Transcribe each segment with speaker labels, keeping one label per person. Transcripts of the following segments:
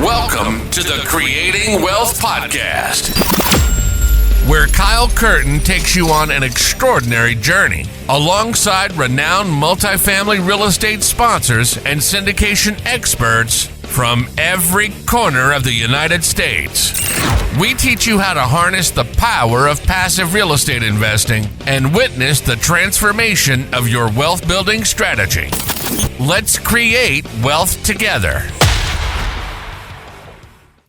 Speaker 1: Welcome to the Creating Wealth Podcast, where Kyle Curtin takes you on an extraordinary journey alongside renowned multifamily real estate sponsors and syndication experts from every corner of the United States. We teach you how to harness the power of passive real estate investing and witness the transformation of your wealth building strategy. Let's create wealth together.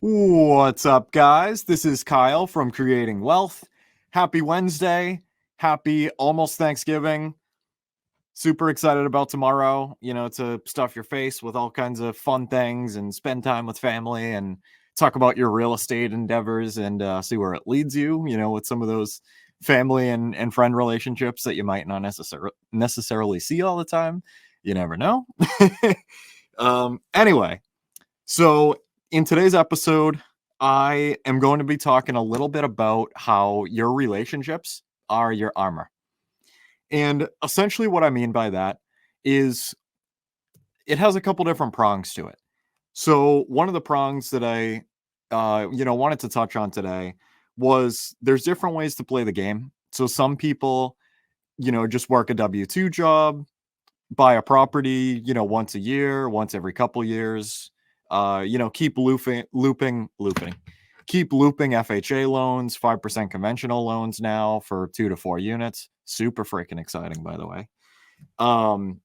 Speaker 2: What's up, guys? This is Kyle from Creating Wealth. Happy Wednesday. Happy almost Thanksgiving. Super excited about tomorrow, to stuff your face with all kinds of fun things and spend time with family and talk about your real estate endeavors and see where it leads you, with some of those family and friend relationships that you might not necessarily see all the time. You never know. Anyway, so in today's episode, I am going to be talking a little bit about how your relationships are your armor. And essentially what I mean by that is it has a couple different prongs to it. So one of the prongs that I, wanted to touch on today was there's different ways to play the game. So some people, just work a W-2 job, buy a property, once a year, once every couple years, keep looping FHA loans, 5% conventional loans now for 2 to 4 units. Super freaking exciting, by the way. And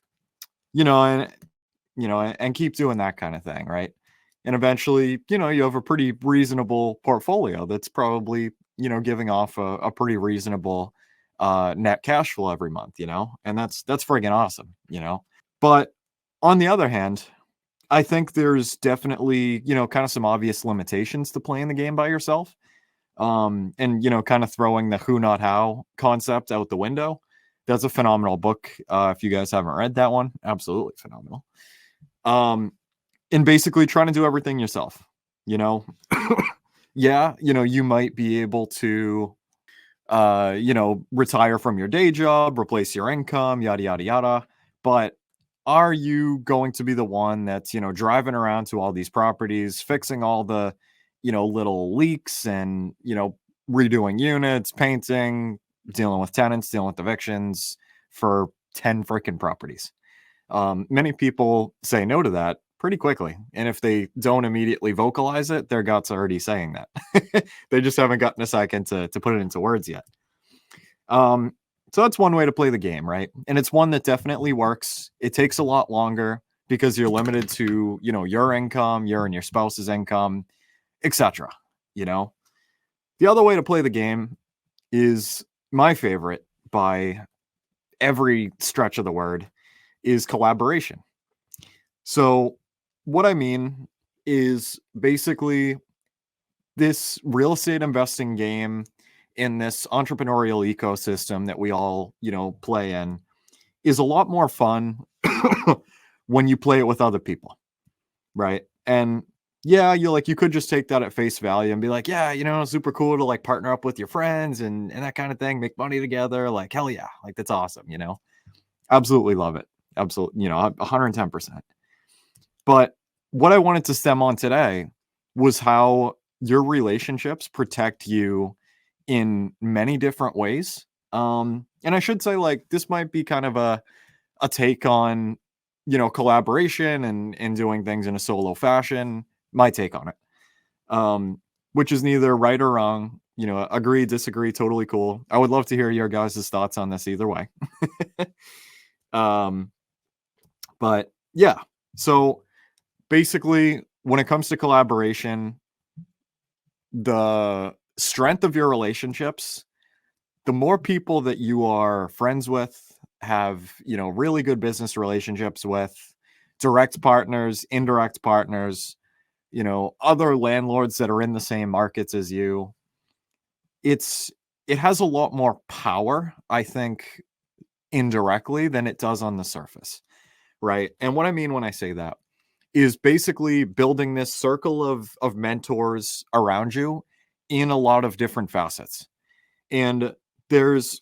Speaker 2: keep doing that kind of thing, right? And eventually, you have a pretty reasonable portfolio that's probably, giving off a pretty reasonable net cash flow every month, and that's friggin' awesome, But on the other hand, I think there's definitely, kind of some obvious limitations to playing the game by yourself. And, kind of throwing the who, not how concept out the window. That's a phenomenal book. If you guys haven't read that one, absolutely phenomenal. And basically trying to do everything yourself, Yeah, you might be able to, retire from your day job, replace your income, yada, yada, yada. But are you going to be the one that's, driving around to all these properties, fixing all the, little leaks and, redoing units, painting, dealing with tenants, dealing with evictions for 10 freaking properties? Many people say no to that pretty quickly. And if they don't immediately vocalize it, their gut's already saying that. They just haven't gotten a second to put it into words yet. So that's one way to play the game, right? And it's one that definitely works. It takes a lot longer because you're limited to, your income, your and your spouse's income, etc. The other way to play the game is my favorite by every stretch of the word is collaboration. So what I mean is basically this real estate investing game in this entrepreneurial ecosystem that we all, play in is a lot more fun when you play it with other people, right? And yeah, you could just take that at face value and be like, yeah, super cool to like partner up with your friends and that kind of thing, make money together. Like, hell yeah, like that's awesome, absolutely love it. Absolutely, 110%. But what I wanted to stem on today was how your relationships protect you in many different ways. And I should say, this might be kind of a take on, collaboration and doing things in a solo fashion, my take on it, which is neither right or wrong, agree, disagree, totally cool. I would love to hear your guys' thoughts on this either way. But yeah, so basically when it comes to collaboration, the strength of your relationships, the more people that you are friends with, have, really good business relationships with, direct partners, indirect partners, other landlords that are in the same markets as you, it has a lot more power, I think, indirectly than it does on the surface, right? And what I mean when I say that is basically building this circle of mentors around you in a lot of different facets. And there's,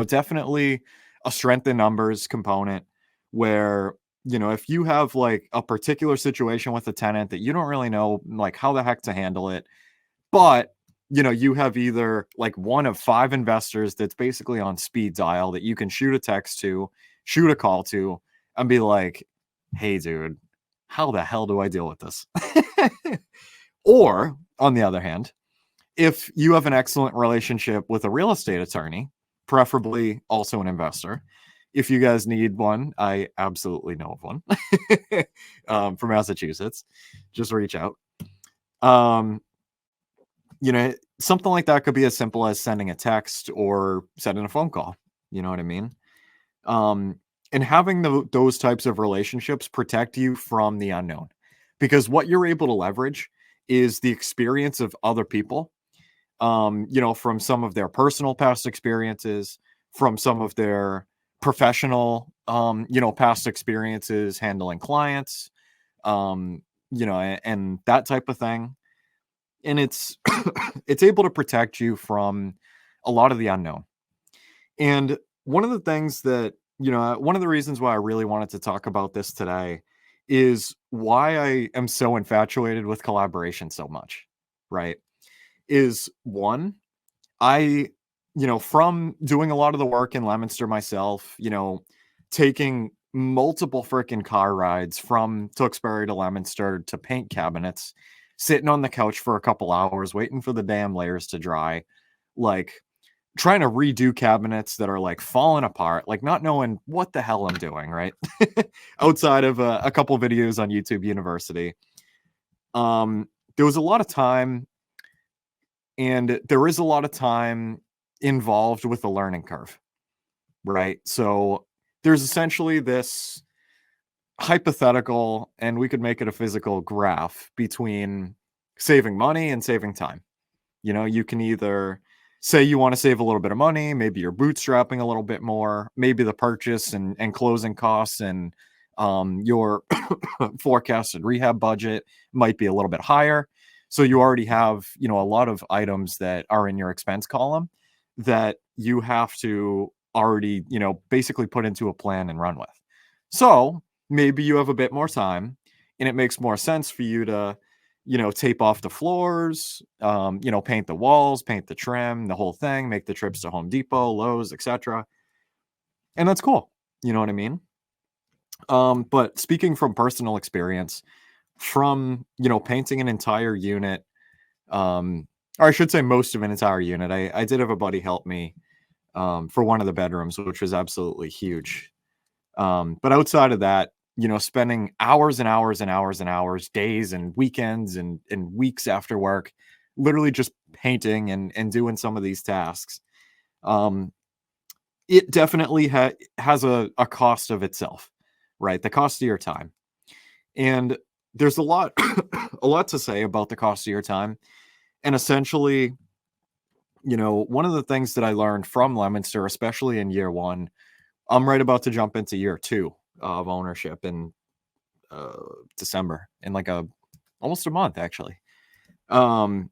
Speaker 2: definitely a strength in numbers component where, if you have like a particular situation with a tenant that you don't really know like how the heck to handle it, but you have either like one of 5 investors that's basically on speed dial that you can shoot a text to, shoot a call to, and be like, hey, dude, how the hell do I deal with this? Or, on the other hand, if you have an excellent relationship with a real estate attorney, preferably also an investor, if you guys need one, I absolutely know of one from Massachusetts. Just reach out. Something like that could be as simple as sending a text or sending a phone call. You know what I mean? And having those types of relationships protect you from the unknown, because what you're able to leverage is the experience of other people, from some of their personal past experiences, from some of their professional, past experiences handling clients, and that type of thing. And it's it's able to protect you from a lot of the unknown. And one of the things that, one of the reasons why I really wanted to talk about this today is why I am so infatuated with collaboration so much, right? Is one, I, from doing a lot of the work in Leominster myself, taking multiple freaking car rides from Tewksbury to Leominster to paint cabinets, sitting on the couch for a couple hours, waiting for the damn layers to dry, like trying to redo cabinets that are like falling apart, like not knowing what the hell I'm doing, right? Outside of a couple videos on YouTube University. There was a lot of time, and there is a lot of time involved with the learning curve, right? So there's essentially this hypothetical, and we could make it a physical graph between saving money and saving time. You can either say you want to save a little bit of money, maybe you're bootstrapping a little bit more, maybe the purchase and closing costs and your forecasted rehab budget might be a little bit higher. So you already have, a lot of items that are in your expense column that you have to already, basically put into a plan and run with. So maybe you have a bit more time and it makes more sense for you to, tape off the floors, paint the walls, paint the trim, the whole thing, make the trips to Home Depot, Lowe's, etc. And that's cool. You know what I mean? But speaking from personal experience, from, painting an entire unit, or I should say most of an entire unit, I did have a buddy help me for one of the bedrooms, which was absolutely huge. But outside of that, spending hours and hours and hours and hours, days and weekends and weeks after work, literally just painting and doing some of these tasks. It definitely has a cost of itself, right? The cost of your time. And there's a lot, a lot to say about the cost of your time. And essentially, one of the things that I learned from Leominster, especially in year one, I'm right about to jump into year 2 of ownership in December, in like almost a month actually. And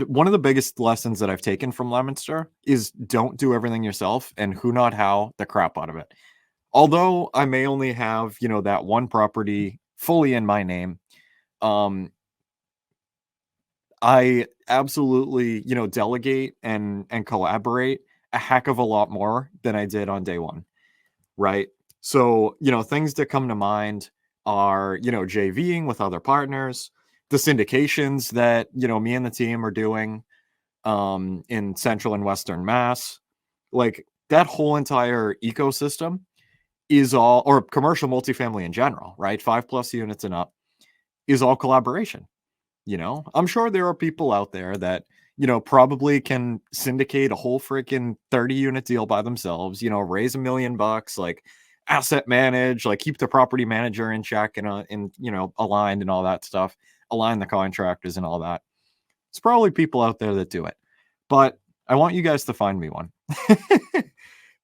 Speaker 2: one of the biggest lessons that I've taken from Leominster is don't do everything yourself, and who not how the crap out of it. Although I may only have, that one property fully in my name, I absolutely, delegate and collaborate a heck of a lot more than I did on day one. Right. So, things that come to mind are, JVing with other partners, the syndications that, me and the team are doing in Central and Western Mass. Like that whole entire ecosystem is all, or commercial multifamily in general, right? 5+ units and up is all collaboration. I'm sure there are people out there that, probably can syndicate a whole freaking 30-unit deal by themselves, raise $1 million, like asset manage, like keep the property manager in check and aligned and all that stuff, align the contractors and all that. It's probably people out there that do it, but I want you guys to find me one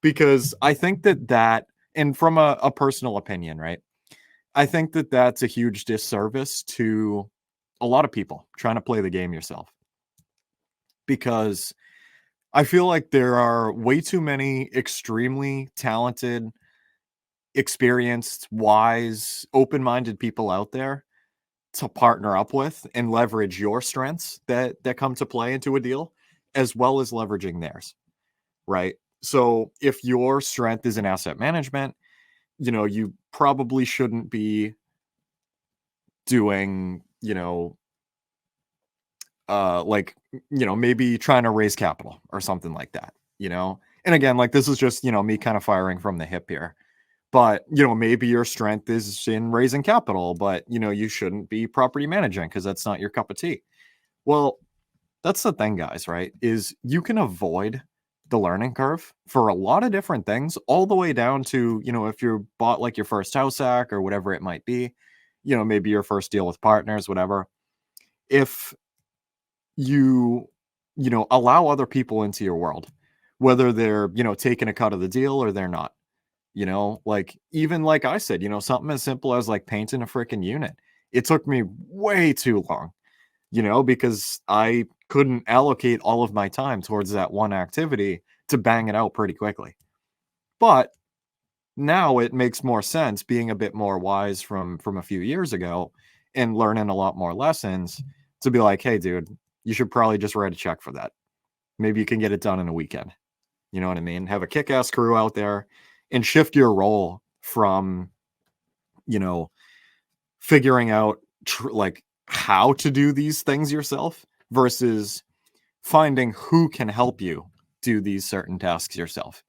Speaker 2: because I think that, and from a personal opinion, right? I think that that's a huge disservice to a lot of people trying to play the game yourself. Because I feel like there are way too many extremely talented, experienced, wise, open-minded people out there to partner up with and leverage your strengths that come to play into a deal, as well as leveraging theirs, right? So if your strength is in asset management, you probably shouldn't be doing, like, maybe trying to raise capital or something like that, And again, like, this is just, me kind of firing from the hip here. But, maybe your strength is in raising capital, but, you shouldn't be property managing because that's not your cup of tea. Well, that's the thing, guys, right? Is you can avoid the learning curve for a lot of different things, all the way down to, if you bought like your first house hack or whatever it might be, maybe your first deal with partners, whatever. If you, allow other people into your world, whether they're, taking a cut of the deal or they're not, like, even like I said, something as simple as like painting a freaking unit. It took me way too long, because I couldn't allocate all of my time towards that one activity to bang it out pretty quickly. But now it makes more sense, being a bit more wise from a few years ago and learning a lot more lessons, to be like, hey, dude, you should probably just write a check for that. Maybe you can get it done in a weekend. You know what I mean? Have a kick-ass crew out there and shift your role from, figuring out like how to do these things yourself versus finding who can help you do these certain tasks yourself,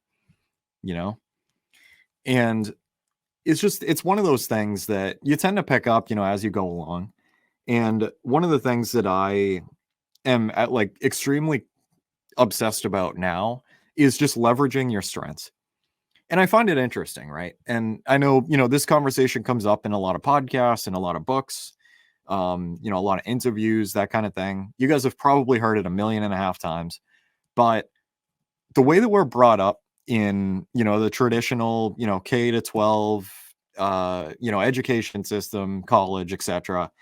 Speaker 2: And it's one of those things that you tend to pick up, as you go along. And one of the things that I am like extremely obsessed about now is just leveraging your strengths. And I find it interesting, right? And I know, this conversation comes up in a lot of podcasts and a lot of books, a lot of interviews, that kind of thing. You guys have probably heard it 1.5 million times, but the way that we're brought up in, the traditional, K to 12, education system, college, etc.,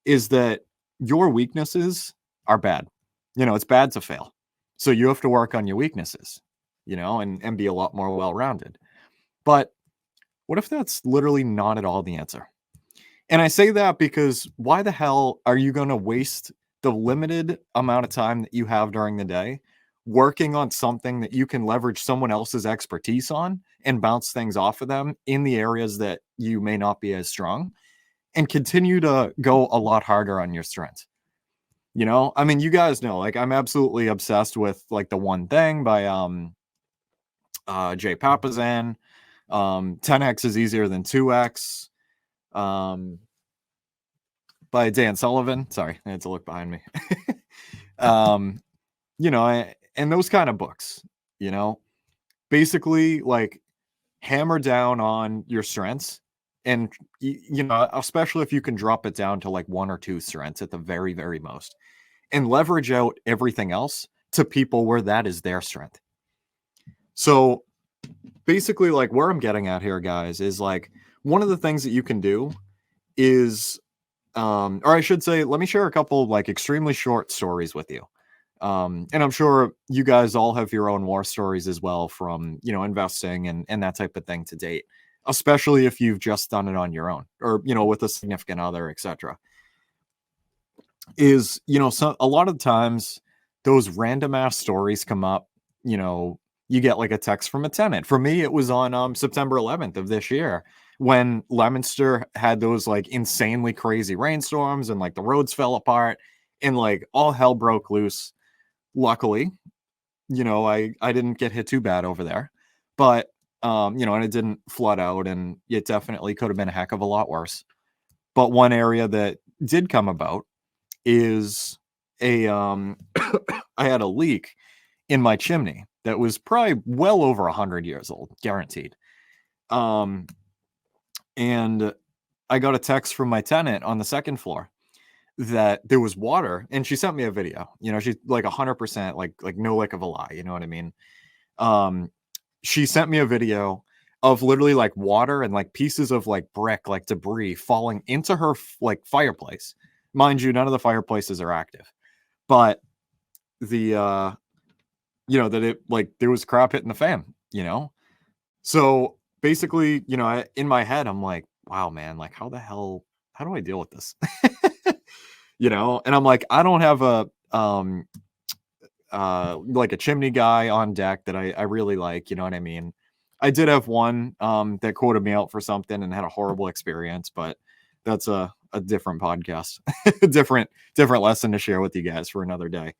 Speaker 2: is that your weaknesses are bad. It's bad to fail. So you have to work on your weaknesses, and be a lot more well-rounded. But what if that's literally not at all the answer? And I say that because why the hell are you going to waste the limited amount of time that you have during the day working on something that you can leverage someone else's expertise on and bounce things off of them in the areas that you may not be as strong, and continue to go a lot harder on your strengths? I mean, you guys know, like, I'm absolutely obsessed with like The One Thing by Jay Papasan. 10x is easier than 2x, by Dan Sullivan. Sorry, I had to look behind me. And those kind of books, basically like hammer down on your strengths, and especially if you can drop it down to like 1 or 2 strengths at the very, very most, and leverage out everything else to people where that is their strength. So basically, like, where I'm getting at here, guys, is like, one of the things that you can do is, or I should say, let me share a couple of like extremely short stories with you. And I'm sure you guys all have your own war stories as well from, investing and that type of thing to date, especially if you've just done it on your own or, with a significant other, etc. Is, so a lot of times those random ass stories come up, you get like a text from a tenant. For me, it was on September 11th of this year, when Leominster had those like insanely crazy rainstorms and like the roads fell apart and like all hell broke loose. Luckily, I didn't get hit too bad over there, but and it didn't flood out, and it definitely could have been a heck of a lot worse. But one area that did come about is a I had a leak in my chimney that was probably well over 100 years old, guaranteed. And I got a text from my tenant on the second floor that there was water, and she sent me a video. She's like 100%, like no lick of a lie. You know what I mean? She sent me a video of literally like water and like pieces of like brick, like debris falling into her like fireplace. Mind you, none of the fireplaces are active, but the that it, like, there was crap hitting the fan. So basically, in my head, I'm like, wow, man, like how do I deal with this? And I'm like, I don't have like a chimney guy on deck that I really like, you know what I mean? I did have one that quoted me out for something and had a horrible experience, but that's a different podcast, different lesson to share with you guys for another day.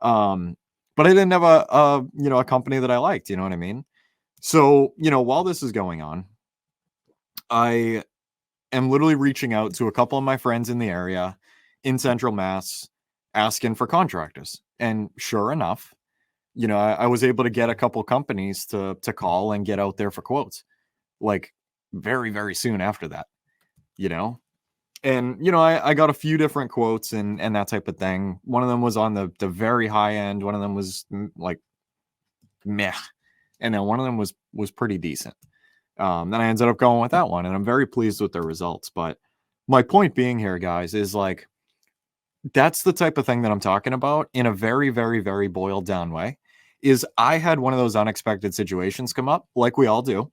Speaker 2: But I didn't have a company that I liked, you know what I mean? So, while this is going on, I am literally reaching out to a couple of my friends in the area in Central Mass asking for contractors. And sure enough, I was able to get a couple companies to call and get out there for quotes, like very, very soon after that, you know? And, I got a few different quotes and that type of thing. One of them was on the very high end. One of them was like meh. And then one of them was pretty decent. Then I ended up going with that one, and I'm very pleased with the results. But my point being here, guys, is like, that's the type of thing that I'm talking about in a very, very, very boiled down way. Is I had one of those unexpected situations come up, like we all do.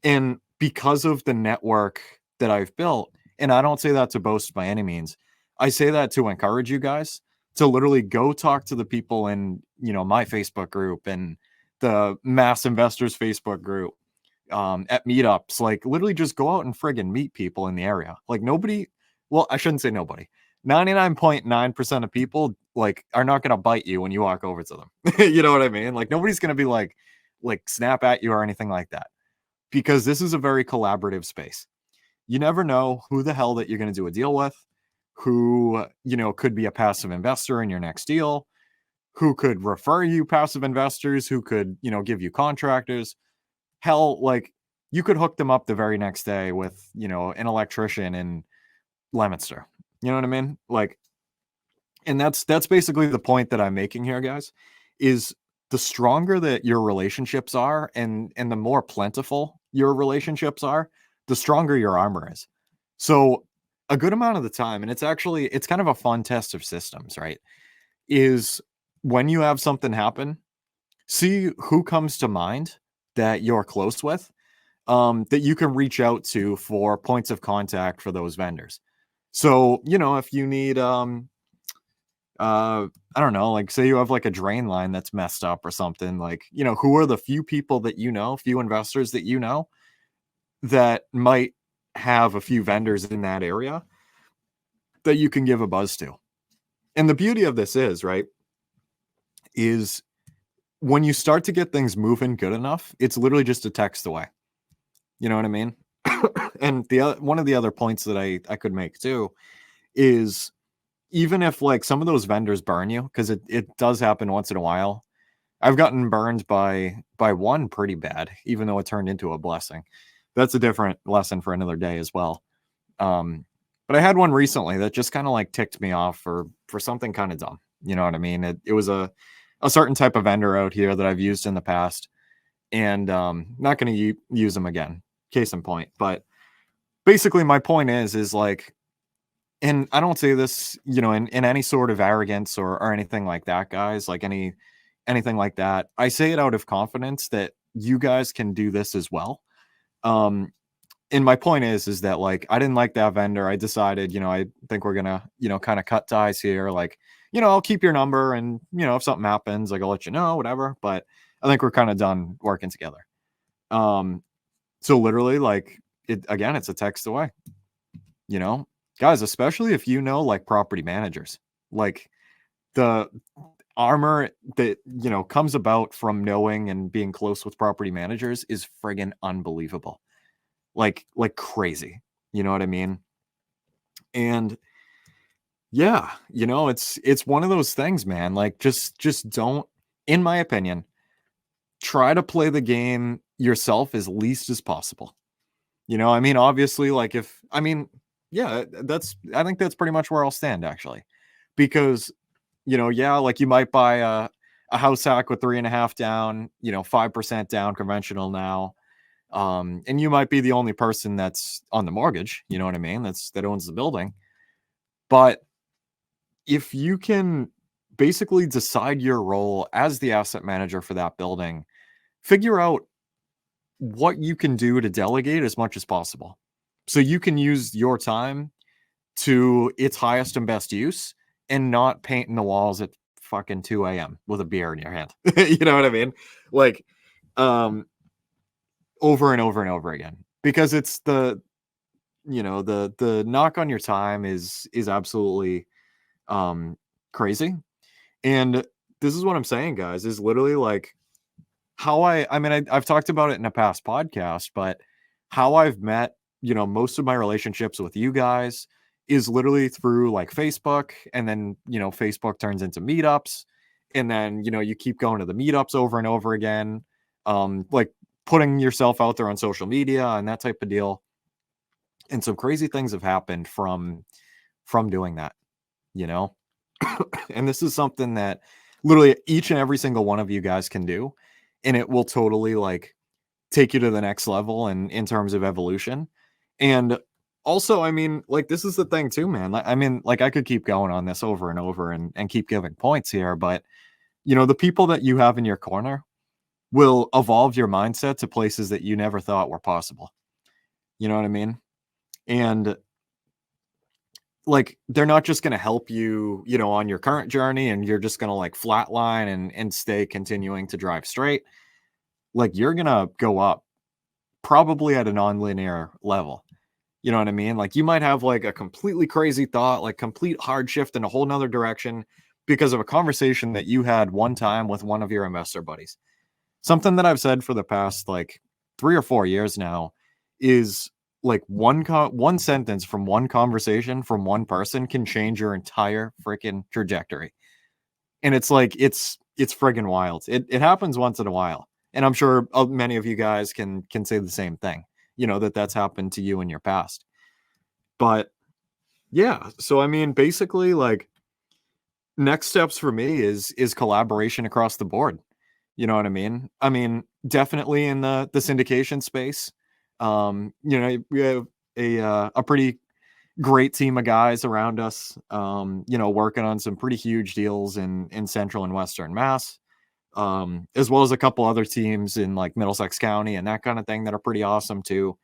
Speaker 2: And because of the network that I've built, and I don't say that to boast by any means, I say that to encourage you guys to literally go talk to the people in, my Facebook group and the Mass Investors Facebook group, at meetups, like literally just go out and friggin' meet people in the area. Like nobody, well, I shouldn't say nobody. 99.9% of people like are not going to bite you when you walk over to them. You know what I mean? Like nobody's going to be like snap at you or anything like that, because this is a very collaborative space. You never know who the hell that you're going to do a deal with, who, could be a passive investor in your next deal, who could refer you passive investors, who could, give you contractors. Hell, like you could hook them up the very next day with, an electrician in Leominster. You know what I mean? Like, and that's basically the point that I'm making here, guys, is the stronger that your relationships are and the more plentiful your relationships are, the stronger your armor is. So a good amount of the time, and it's kind of a fun test of systems, right? Is when you have something happen, see who comes to mind that you're close with, that you can reach out to for points of contact for those vendors. So, if you need, I don't know, like say you have like a drain line that's messed up or something, like, who are the few people that few investors that that might have a few vendors in that area that you can give a buzz to. And the beauty of this is, right, is when you start to get things moving good enough, it's literally just a text away. You know what I mean? And one of the other points that I could make too is, even if like some of those vendors burn you, because it does happen once in a while. I've gotten burned by one pretty bad, even though it turned into a blessing. That's a different lesson for another day as well. But I had one recently that just kind of like ticked me off for something kind of dumb. You know what I mean? It was a certain type of vendor out here that I've used in the past, and not going to use them again. Case in point. But basically my point is like, and I don't say this, in any sort of arrogance or anything like that, guys, like anything like that. I say it out of confidence that you guys can do this as well. And my point is that like, I didn't like that vendor. I decided, I think we're going to, kind of cut ties here. Like, I'll keep your number, and, if something happens, like I'll let you know, whatever. But I think we're kind of done working together. So literally like it's a text away, guys, especially if like property managers, like the armor that, comes about from knowing and being close with property managers is friggin' unbelievable. Like crazy. You know what I mean? And yeah, it's one of those things, man. Like just don't, in my opinion, try to play the game yourself as least as possible. I mean, obviously, like yeah, I think that's pretty much where I'll stand, actually, because, yeah, like you might buy a house hack with 3.5 down, 5% down conventional now. And you might be the only person that's on the mortgage, you know what I mean? That owns the building. But if you can basically decide your role as the asset manager for that building, figure out what you can do to delegate as much as possible. So you can use your time to its highest and best use and not painting the walls at fucking 2 a.m. with a beer in your hand. You know what I mean? Like, over and over and over again, because it's the knock on your time is absolutely crazy. And this is what I'm saying, guys, is literally like how I've talked about it in a past podcast, but how I've met, most of my relationships with you guys is literally through like Facebook, and then, Facebook turns into meetups, and then, you keep going to the meetups over and over again, like putting yourself out there on social media and that type of deal. And some crazy things have happened from doing that, you know? And this is something that literally each and every single one of you guys can do, and it will totally like take you to the next level and in terms of evolution. And also, I mean, like, this is the thing too, man. Like, I mean, like, I could keep going on this over and over and keep giving points here, but the people that you have in your corner will evolve your mindset to places that you never thought were possible. You know what I mean? And like, they're not just going to help you, on your current journey, and you're just going to like flatline and stay continuing to drive straight. Like, you're going to go up probably at a non-linear level. You know what I mean? Like, you might have like a completely crazy thought, like complete hard shift in a whole nother direction because of a conversation that you had one time with one of your investor buddies. Something that I've said for the past like 3 or 4 years now is like one sentence from one conversation from one person can change your entire freaking trajectory. And it's like, it's friggin' wild. It happens once in a while. And I'm sure many of you guys can say the same thing, that's happened to you in your past. But yeah, so I mean, basically, like, next steps for me is collaboration across the board. You know what I mean? I mean, definitely in the syndication space. We have a pretty great team of guys around us, working on some pretty huge deals in Central and Western Mass, as well as a couple other teams in like Middlesex County and that kind of thing that are pretty awesome too.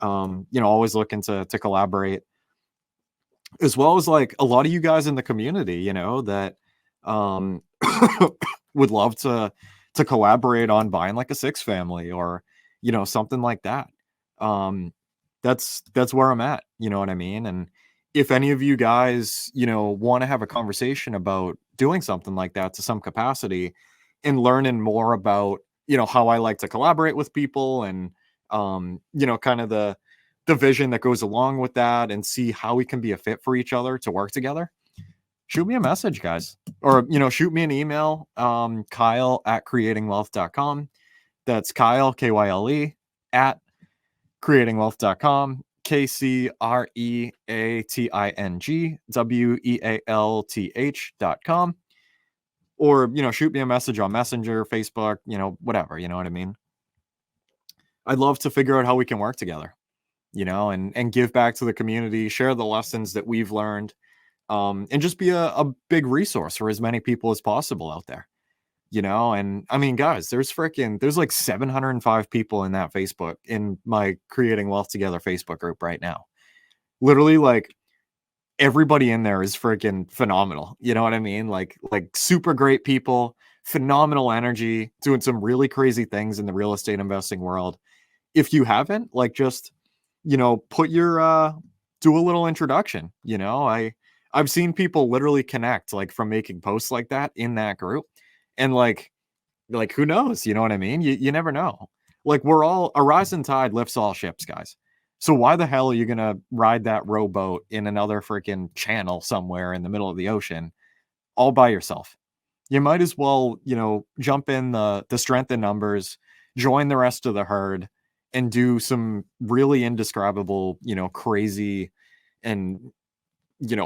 Speaker 2: Always looking to collaborate, as well as like a lot of you guys in the community, that would love to collaborate on buying like a 6 family or, something like that. That's where I'm at, you know what I mean? And if any of you guys, want to have a conversation about doing something like that to some capacity and learning more about, how I like to collaborate with people and, kind of the vision that goes along with that, and see how we can be a fit for each other to work together, shoot me a message, guys, or, shoot me an email, Kyle@creatingwealth.com. That's Kyle, Kyle, at creatingwealth.com, KCREatingwealth.com. Or, shoot me a message on Messenger, Facebook, whatever, you know what I mean? I'd love to figure out how we can work together, and give back to the community, share the lessons that we've learned, and just be a big resource for as many people as possible out there. And I mean, guys, there's like 705 people in that Facebook, in my Creating Wealth Together Facebook group right now. Literally, like, everybody in there is freaking phenomenal. You know what I mean? Like super great people, phenomenal energy, doing some really crazy things in the real estate investing world. If you haven't, like, just, put your, do a little introduction. I've seen people literally connect, like, from making posts like that in that group. And like, who knows? You know what I mean? You never know. Like, a rising tide lifts all ships, guys. So why the hell are you going to ride that rowboat in another freaking channel somewhere in the middle of the ocean all by yourself? You might as well, jump in the strength in numbers, join the rest of the herd, and do some really indescribable, crazy and,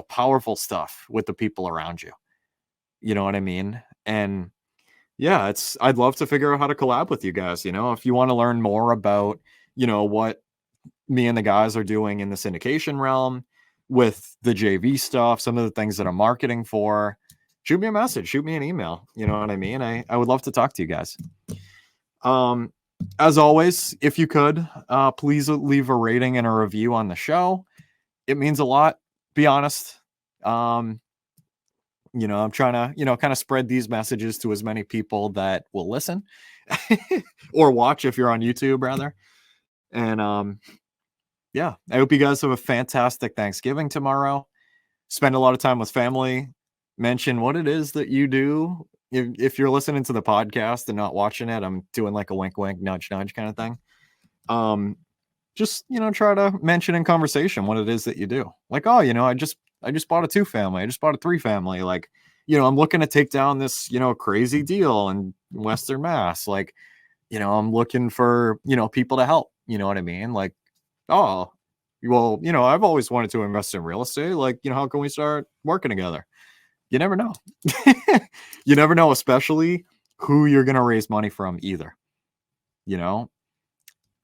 Speaker 2: powerful stuff with the people around you. You know what I mean? And yeah, I'd love to figure out how to collab with you guys. If you want to learn more about, what me and the guys are doing in the syndication realm with the JV stuff, some of the things that I'm marketing for, shoot me a message, shoot me an email. You know what I mean? I would love to talk to you guys. as always, if you could, please leave a rating and a review on the show. It means a lot, be honest. I'm trying to, kind of spread these messages to as many people that will listen or watch if you're on YouTube, rather. And I hope you guys have a fantastic Thanksgiving tomorrow. Spend a lot of time with family. Mention what it is that you do. If you're listening to the podcast and not watching it, I'm doing like a wink, wink, nudge, nudge kind of thing. Just, try to mention in conversation what it is that you do. Like, oh, I just bought a 2-family. I just bought a 3-family. Like, I'm looking to take down this, crazy deal in Western Mass. Like, I'm looking for, people to help. You know what I mean? Like, oh, well, I've always wanted to invest in real estate. Like, how can we start working together? You never know. You never know, especially who you're going to raise money from either.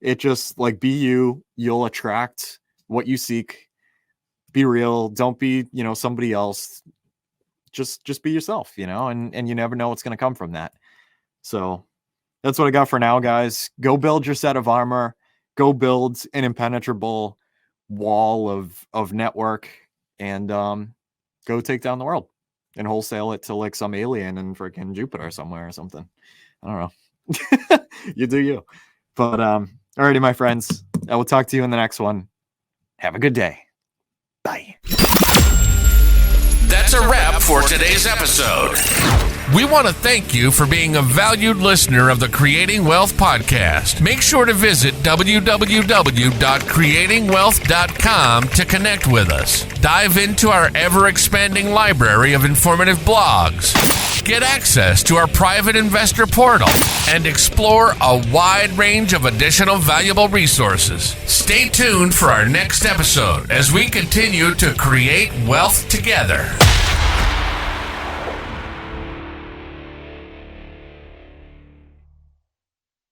Speaker 2: It just like be you, you'll attract what you seek. Be real. Don't be, somebody else. Just be yourself, and you never know what's going to come from that. So that's what I got for now, guys. Go build your set of armor. Go build an impenetrable wall of network and go take down the world and wholesale it to like some alien in freaking Jupiter somewhere or something. I don't know. You do you. But alrighty, my friends. I will talk to you in the next one. Have a good day. Bye.
Speaker 1: That's a wrap for today's episode. We want to thank you for being a valued listener of the Creating Wealth Podcast. Make sure to visit www.creatingwealth.com to connect with us. Dive into our ever-expanding library of informative blogs. Get access to our private investor portal and explore a wide range of additional valuable resources. Stay tuned for our next episode as we continue to create wealth together.